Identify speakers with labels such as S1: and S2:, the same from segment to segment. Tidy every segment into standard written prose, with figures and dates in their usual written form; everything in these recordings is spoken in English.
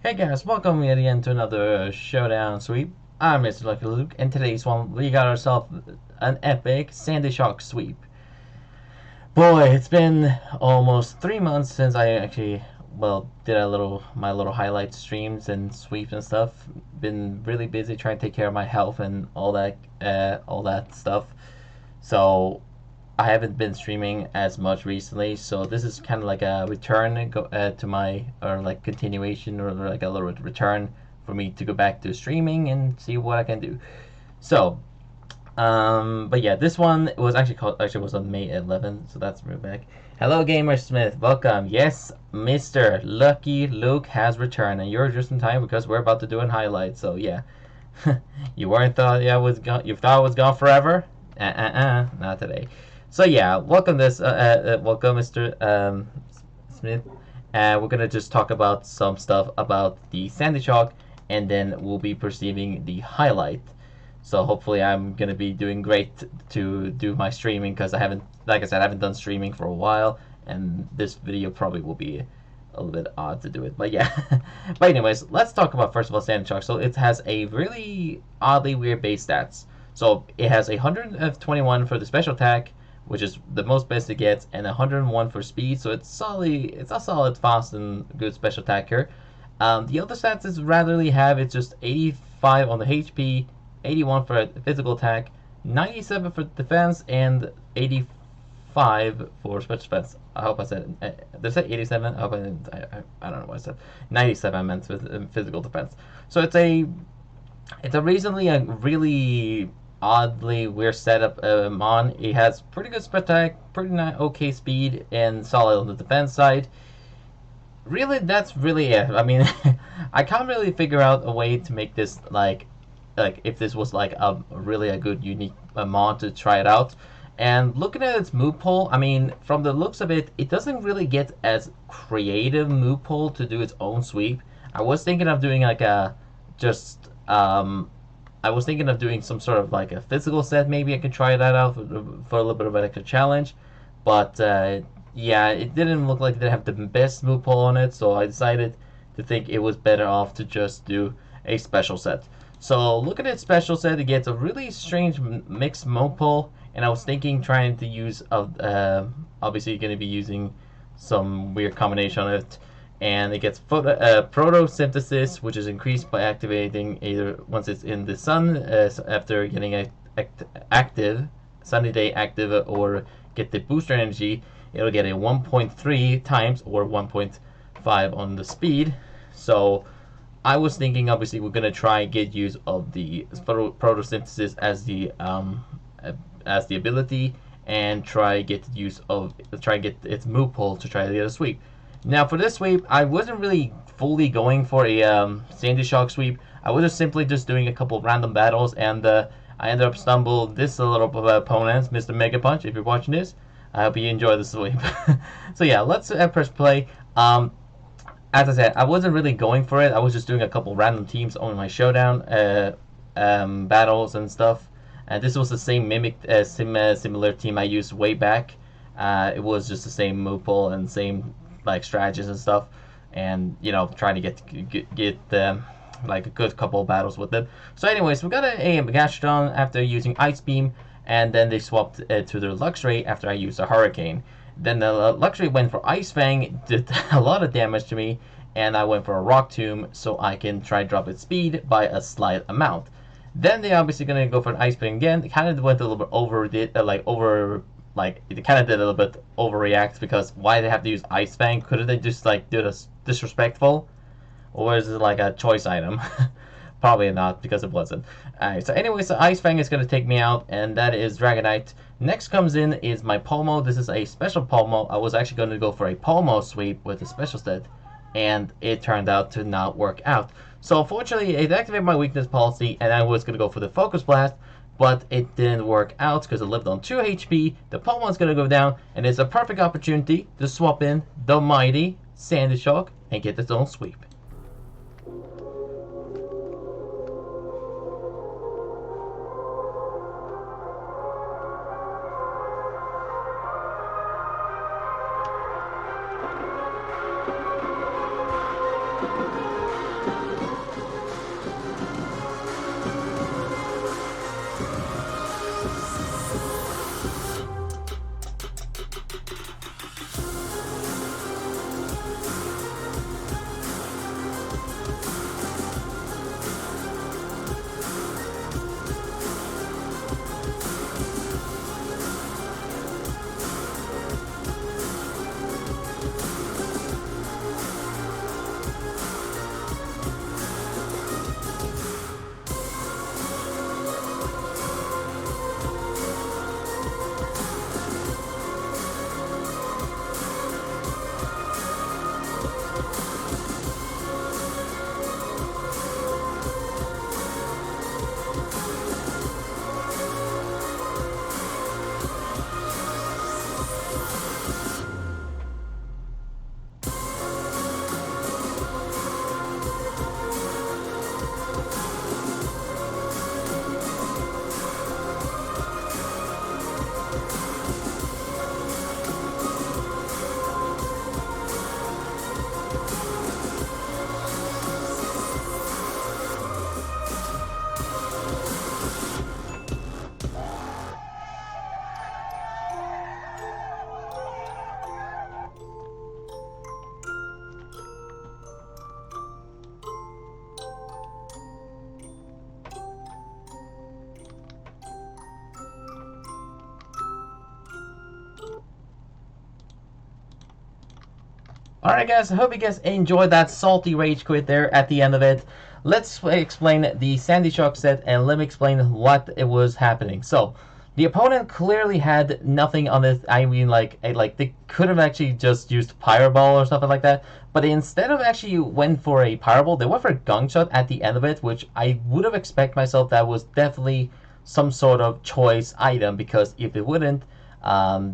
S1: Hey guys, welcome yet again to another Showdown sweep. I'm Mr. Lucky Luke, and today's one we got ourselves an epic Sandy Shock sweep. Boy, it's been almost 3 months since I actually did my little highlight streams and sweeps and stuff. Been really busy trying to take care of my health and all that stuff. So I haven't been streaming as much recently, so this is kind of like a return to my, or like continuation, or like a little return for me to go back to streaming and see what I can do. So, but yeah, this one was actually was on May 11th, so that's real back. Hello, Gamer Smith. Welcome. Yes, Mr. Lucky Luke has returned, and you're just in time because we're about to do a highlight. So yeah, you weren't thought yeah was gone. You thought it was gone forever? Not today. So yeah, welcome, Mr. Smith. We're gonna just talk about some stuff about the Sandy Shock, and then we'll be perceiving the highlight. So hopefully, I'm gonna be doing great to do my streaming because like I said, I haven't done streaming for a while, and this video probably will be a little bit odd to do it. But yeah, but anyways, let's talk about first of all Sandy Shock. So it has a really oddly weird base stats. So it has 121 for the special attack, which is the most best it gets, and 101 for speed. So it's a solid, fast, and good special attack here. The other stats is ratherly have it's just 85 on the HP, 81 for physical attack, 97 for defense, and 85 for special defense. I hope I said did I say 87? I hope I didn't. I don't know what I said. 97 I meant with physical defense. So it's a reasonably a really oddly weird setup on. It has pretty good spec attack, pretty okay speed, and solid on the defense side. Really, that's really it. I mean, I can't really figure out a way to make this like if this was like a really a good unique mod to try it out. And looking at its move pool, I mean, from the looks of it, it doesn't really get as creative move pool to do its own sweep. I was thinking of doing like a just I was thinking of doing some sort of like a physical set. Maybe I could try that out for a little bit of an extra challenge. But yeah, it didn't look like they have the best move pool on it, so I decided to think it was better off to just do a special set. So looking at special set, it gets a really strange mixed move pool, and I was thinking trying to use obviously you're going to be using some weird combination of it, and it gets photosynthesis, which is increased by activating either once it's in the sun, after getting active, sunny day active, or get the booster energy. It'll get a 1.3 times or 1.5 on the speed. So I was thinking, obviously, we're gonna try and get use of the photosynthesis as the ability, and try get its move pool to try to get a sweep. Now for this sweep, I wasn't really fully going for a Sandy Shock sweep. I was just simply doing a couple of random battles, and I ended up stumbled this little opponent, Mr. Mega Punch. If you're watching this, I hope you enjoy the sweep. So yeah, let's press play. As I said, I wasn't really going for it. I was just doing a couple random teams on my showdown battles and stuff. And this was the same similar team I used way back. It was just the same move pool and same like strategies and stuff, and trying to get like a good couple of battles with them. So anyways, we got a Megatron after using Ice Beam, and then they swapped to their Luxray after I used a Hurricane. Then the Luxray went for Ice Fang, did a lot of damage to me, and I went for a Rock Tomb so I can try to drop its speed by a slight amount. Then they obviously gonna go for an Ice Fang again. It kind of went a little bit it kind of did a little bit overreact, because why they have to use Ice Fang? Couldn't they just like do this disrespectful, or is it like a choice item? Probably not, because it wasn't. Alright, so anyways, the Ice Fang is going to take me out, and that is Dragonite. Next comes in is my Pomo. This is a special Pomo. I was actually going to go for a Pomo sweep with a special set, and it turned out to not work out. So unfortunately, it activated my weakness policy, and I was going to go for the Focus Blast, but it didn't work out because it lived on 2 HP. The Pomo is going to go down, and it's a perfect opportunity to swap in the mighty Sandy Shock and get its own sweep. Alright guys, I hope you guys enjoyed that salty rage quit there at the end of it. Let's explain the Sandy Shock set and let me explain what it was happening. So, the opponent clearly had nothing on this. I mean, like they could have actually just used Pyro or something like that. But instead of actually went for a Pyro, they went for a Gunk Shot at the end of it, which I would have expected myself that was definitely some sort of choice item, because if it wouldn't,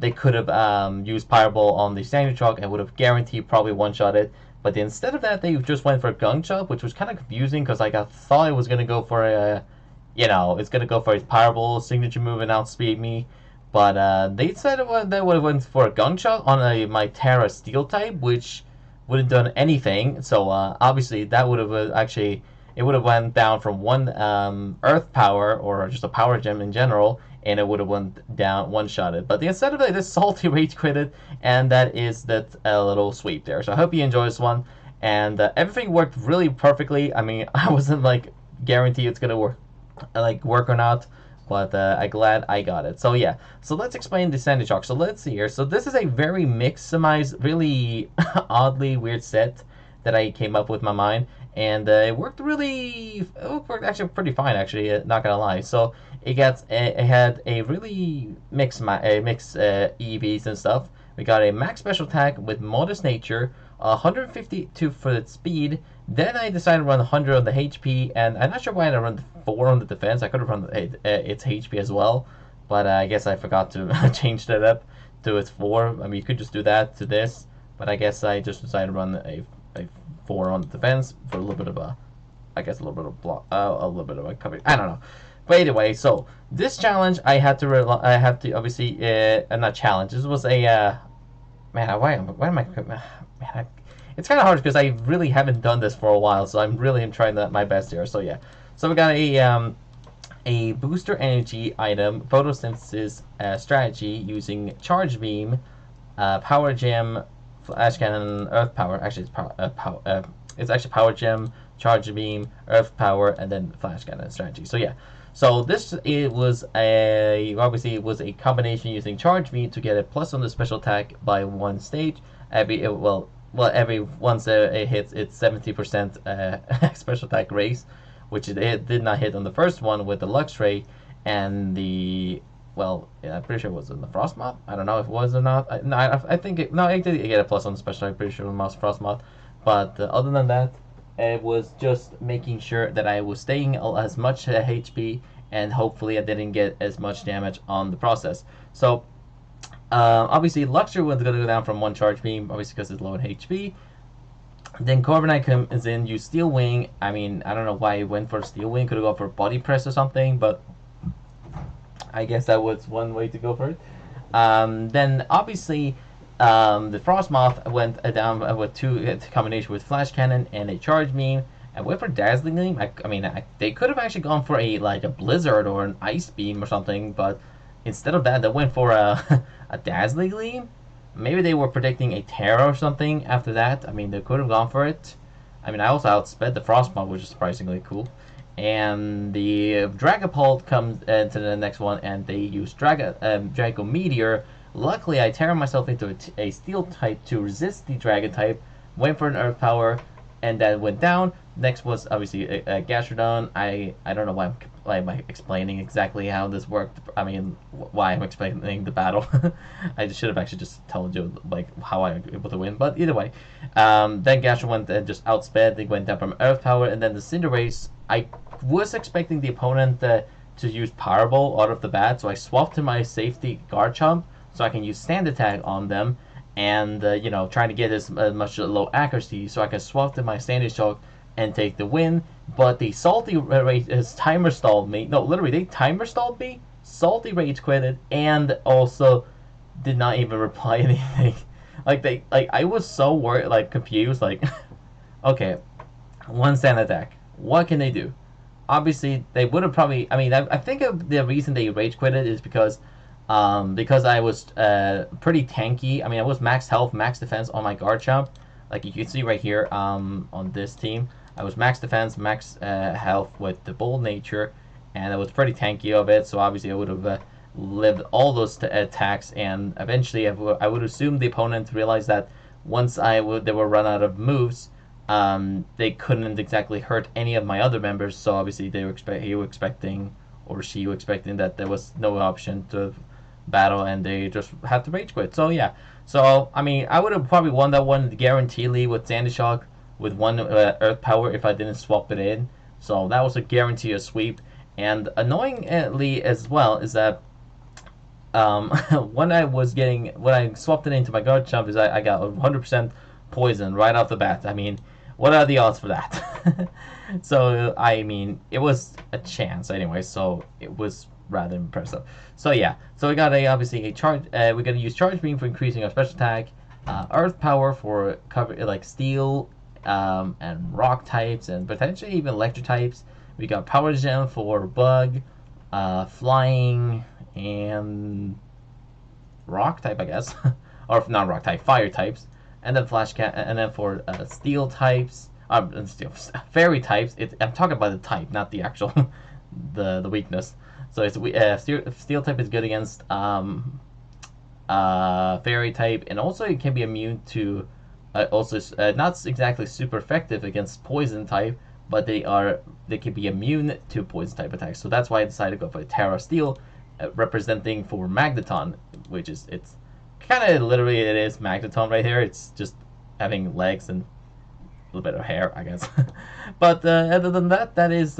S1: they could have used Fireball on the Sandy Shock and would have guaranteed probably one-shot it. But instead of that, they just went for a Gunk Shot, which was kind of confusing because like I thought it was going to go for a, it's going to go for a Fireball signature move and outspeed me. But they said they would have went for a Gunk Shot on my Terra Steel type, which wouldn't done anything. So obviously that would have actually, it would have went down from one Earth Power or just a Power Gem in general, and it would have went down one-shotted. But instead of it, this salty rage quitted, and that is that little sweep there. So I hope you enjoy this one, and everything worked really perfectly. I mean, I wasn't like guaranteed it's gonna work or not, but I'm glad I got it. So yeah, so let's explain the Sandy Shock. So let's see here. So this is a very maximized, really oddly weird set that I came up with in my mind, and it worked actually pretty fine, actually, not gonna lie. So it had a really mixed EVs and stuff. We got a max special attack with modest nature, 152 for its speed. Then I decided to run 100 on the HP, and I'm not sure why I run 4 on the defense. I could have run its HP as well, but I guess I forgot to change that up to its 4. I mean, you could just do that to this, but I guess I just decided to run a 4 on the defense for a little bit of a, I guess a little bit of block, a little bit of a cover. I don't know. But anyway, so this challenge I had to obviously not challenge. This was a man. Why am I? Man, it's kind of hard because I really haven't done this for a while, so I'm really trying my best here. So yeah, so we got a booster energy item, photosynthesis strategy using charge beam, power gem, flash cannon, earth power. Actually, it's actually power gem, charge beam, earth power, and then flash cannon strategy. So yeah. So this was obviously it was a combination using charge beam to get a plus on the special attack by one stage. Every once it hits its 70% special attack raise, which it did not hit on the first one with the Lux Ray and the I'm pretty sure it was in the Frost Moth. I don't know if it was or not. I think it did get a plus on the special. I'm pretty sure it was Frost Moth, but other than that, it was just making sure that I was staying as much HP, and hopefully I didn't get as much damage on the process. So obviously Luxury was going to go down from one charge beam, obviously because it's low in HP. Then Corviknight comes in, use Steel Wing. I mean, I don't know why he went for Steel Wing. Could have gone for Body Press or something, but I guess that was one way to go for it. Then obviously the Frost Moth went down with two combination with Flash Cannon and a Charge Beam, and went for Dazzling Gleam. They could have actually gone for a Blizzard or an Ice Beam or something, but instead of that, they went for a Dazzling Gleam. Maybe they were predicting a Terra or something after that. I mean, they could have gone for it. I mean, I also outsped the Frost Moth, which is surprisingly cool. And the Dragapult comes into the next one, and they use Draco Meteor. Luckily, I turned myself into a Steel type to resist the Dragon type, went for an Earth Power, and that went down. Next was obviously a Gastrodon. I don't know why am I explaining exactly how this worked. I mean, why I'm explaining the battle. I should have actually just told you how I was able to win. But either way, then Gastrodon went and just outsped. They went down from Earth Power, and then the Cinderace. I was expecting the opponent to use Powerball out of the bat, so I swapped to my safety Garchomp so I can use Stand Attack on them, and trying to get as much low accuracy so I can swap to my Sandy Shock and take the win. But the Salty Rage timer stalled me. No, literally, they timer stalled me, Salty Rage quitted, and also did not even reply anything. like I was so worried, like confused, like okay, one stand attack. What can they do? Obviously, they would have probably. I mean, I think the reason they rage quitted is because I was pretty tanky. I mean, I was max health, max defense on my guard jump. Like you can see right here on this team, I was max defense, max health with the bold nature, and I was pretty tanky of it. So obviously, I would have lived all those attacks, and eventually, I would assume the opponent realized that once they were run out of moves, they couldn't exactly hurt any of my other members. So obviously, he was expecting, or she was expecting, that there was no option to battle, and they just had to rage quit. So yeah, so I mean, I would have probably won that one guaranteedly with Sandy Shock with one Earth Power if I didn't swap it in. So that was a guarantee of sweep. And annoyingly as well is that when I swapped it into my guard jump, is I got 100% poison right off the bat. I mean, what are the odds for that? So I mean, it was a chance anyway, so it was rather impressive. So yeah, so we got obviously a charge. We're gonna use charge beam for increasing our special attack, earth power for cover like steel, and rock types, and potentially even electric types. We got power gem for bug, flying, and rock type, I guess, or not rock type, fire types, and then and then for steel types, fairy types. I'm talking about the type, not the actual the weakness. So it's steel type is good against fairy type, and also it can be immune to also not exactly super effective against poison type, but they can be immune to poison type attacks. So that's why I decided to go for Terra Steel, representing for Magneton, which is it's kind of literally it is Magneton right here. It's just having legs and a little bit of hair, I guess. But other than that, that is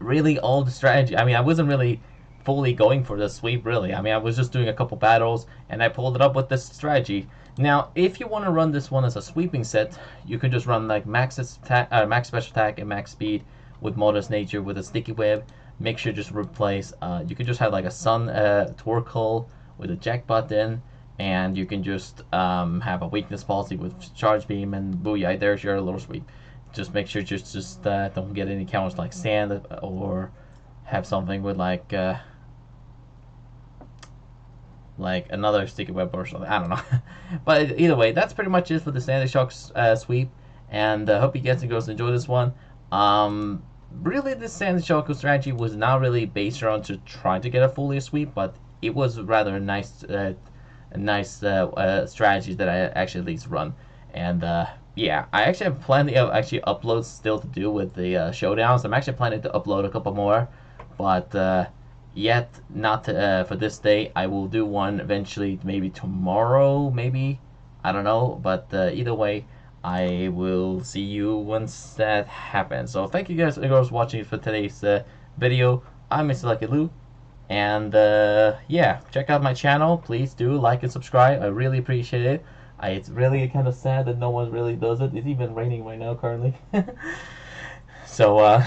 S1: really all the strategy. I mean, I wasn't really fully going for the sweep, really. I mean, I was just doing a couple battles, and I pulled it up with this strategy. Now, if you want to run this one as a sweeping set, you can just run like max special attack, and max speed with Modest Nature with a sticky web. Make sure just replace. You can just have like a Sun Torkoal with a Jack button, and you can just have a weakness policy with charge beam, and booyah, there's your little sweep. Just make sure just don't get any counters like sand, or have something with like another sticky web or something. I don't know. But either way, that's pretty much it for the Sandy Shocks sweep. And I hope you guys and girls enjoy this one. Really, this Sandy Shock strategy was not really based around to trying to get a fully sweep, but it was rather a nice strategy that I actually at least run. And yeah, I actually have plenty of uploads still to do with the showdowns. I'm actually planning to upload a couple more, but yet not for this day. I will do one eventually, maybe tomorrow, maybe, I don't know. But either way, I will see you once that happens. So thank you guys and girls for watching for today's video. I'm Mr. Lucky Lou, and yeah, check out my channel. Please do like and subscribe. I really appreciate it. It's really kind of sad that no one really does it. It's even raining right now currently. So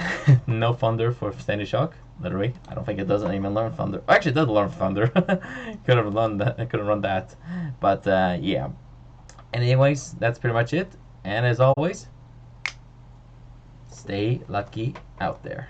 S1: no thunder for Sandy Shock. Literally, I don't think it doesn't even learn thunder. Actually, it does learn thunder. Could have run that. Could have run that. But yeah. Anyways, that's pretty much it. And as always, stay lucky out there.